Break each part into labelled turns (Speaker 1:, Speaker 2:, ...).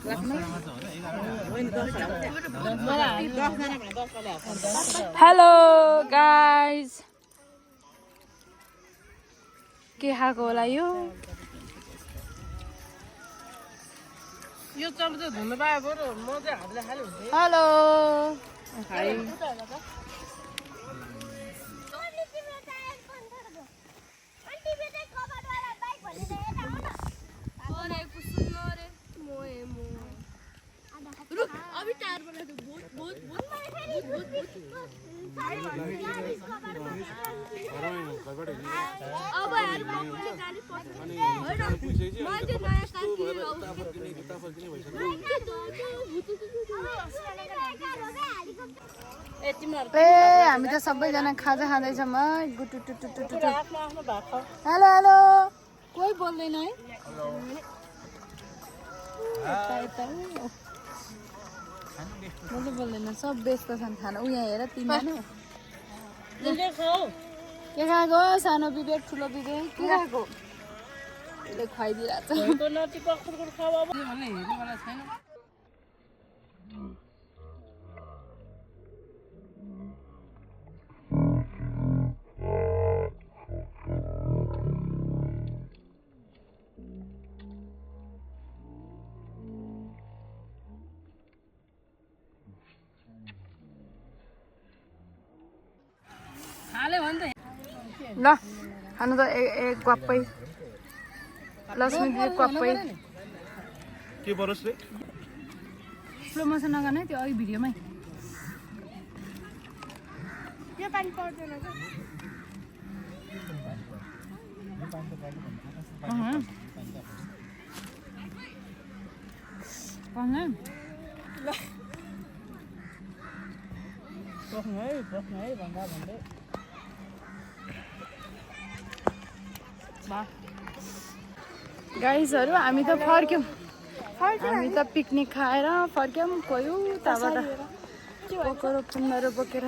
Speaker 1: Hello guys के खाएको होला यो
Speaker 2: चम्चा धुनु पाए बरु म चाहिँ हातले खाली हुन्थेँ।
Speaker 1: हेलो हामी त सबैजना खाजा खाँदैछौँ हेलो हेलो कोही बोल्दैन है बोल्दैन सब व्यस्त छन् खाना उ यहाँ हेर तिनजना के खाएको सानो विवेक ठुलो विवेक के खाएको उसले खुवाइदिरहेको ल खानु त एक गप्पै लक्ष्मी दिदी गप्पै
Speaker 3: के बरस रे
Speaker 1: स्लो मोसन नगर्ने त्यो अघि भिडियोमै
Speaker 4: यो पानी पर्दैन
Speaker 1: गाइजहरू हामी त फर्क्यौँ हामी त पिकनिक खाएर फर्क्यौँ गयौँ त्यहाँबाट बोकेर पुन्नहरू बोकेर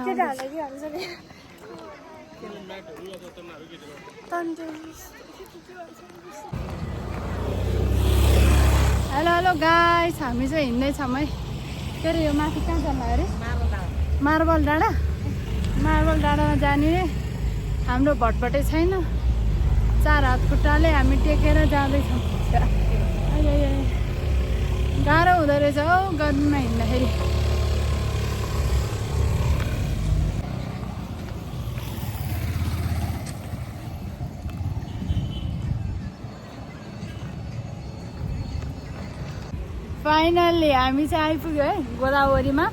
Speaker 1: हेलो हेलो गाइस हामी चाहिँ हिँड्दैछौँ है के अरे यो माथि कहाँ जानु अरे मार्बल डाँडा मार्बल डाँडामा जाने हाम्रो भटभटे छैन 4 हात खुट्टाले हामी टेकेर जाँदैछौँ गाह्रो हुँदो रहेछ हौ गर्मीमा हिँड्दाखेरि फाइनल्ली हामी चाहिँ आइपुग्यो है गोदावरीमा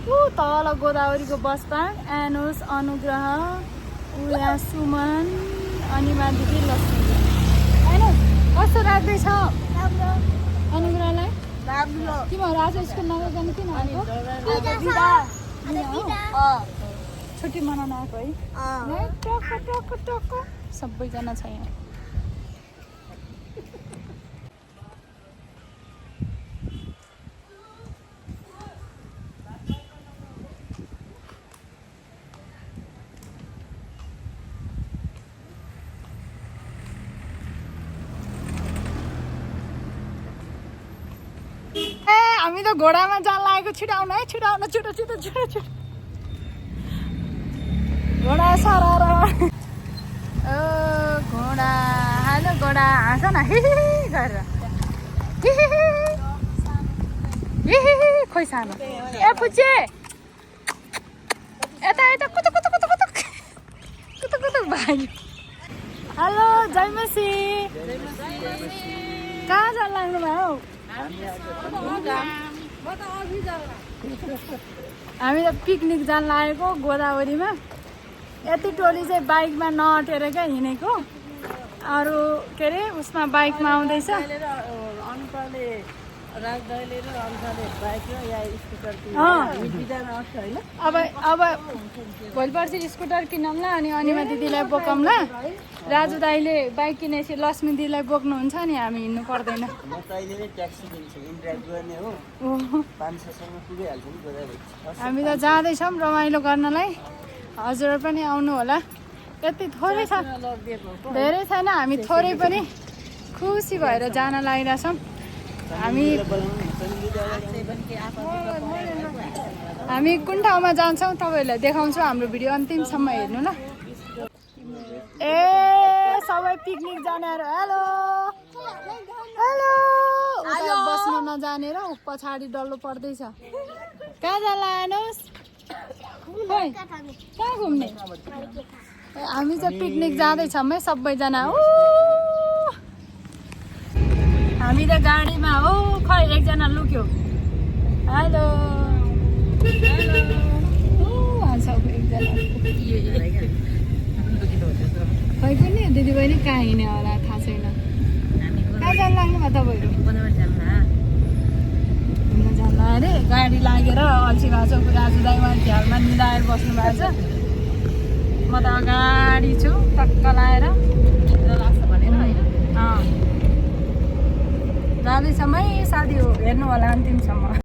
Speaker 1: ऊ तल गोदावरीको बस पार्क एनोस अनुग्रह ऊ यहाँ सुमन अनिमा दिदी लक्ष्मी होइन कस्तो राख्दैछ अनुग्रहलाई तिमीहरू आज स्कुल नगइकन किन आएको छुट्टी मनाउन आएको है टक्क टक्क टक्क सबैजना छ यहाँ हामी त घोडामा जान लागेको छिटाउन है छिटाउन छिटो छिटो छिटो छिटो घोडा सर ओ घोडा हेलो घोडा हाँस न हिहि गरेर हिहि खोइ सानो ए पुचे यता यता कुतुक कुतुक कुतुक कुतुक कुतुक कुतुक भाग्यो हेलो जयमसी कहाँ जान लाग्नु भयो हामी त पिकनिक जान लागेको गोदावरीमा यति टोली चाहिँ बाइकमा नअटेर क्या हिँडेको अरू के अरे उसमा बाइकमा आउँदैछ अब भोलि पर्सि स्कुटर किनौँला अनि अनिमा दिदीलाई बोकाउँला राजु दाईले बाइक किनेपछि लक्ष्मी दिदीलाई बोक्नुहुन्छ नि हामी हिँड्नु पर्दैन हामी त जाँदैछौँ रमाइलो गर्नलाई हजुर पनि आउनु होला यति थोरै छ धेरै छैन हामी थोरै पनि खुसी भएर जान लागिरहेछौँ हामी हामी कुन ठाउँमा जान्छौँ तपाईँहरूलाई देखाउँछौँ हाम्रो भिडियो अन्तिमसम्म हेर्नु ल ए सबै पिकनिक जानेहरू हेलो हेलो उता बस्न नजानेर पछाडि डल्लो पर्दैछ कहाँ जाला हेर्नुहोस् कहाँ घुम्ने हामी चाहिँ पिकनिक जाँदैछौँ है सबैजना हामी त गाडीमा हो खै एकजना लुक्यो हेलो खै पनि दिदी बहिनी कहाँ हिँड्ने होला थाहा छैन कहाँ जानु लाग्नु भयो तपाईँहरू घुम्न जानु अरे गाडी लागेर अल्छी भएको छ राजु दाइमा झ्यालमा मिलाएर बस्नु भएको छ म त अगाडि छु टक्क लाएर जाँदैछौँ है साथी हो हेर्नु होला अन्तिमसम्म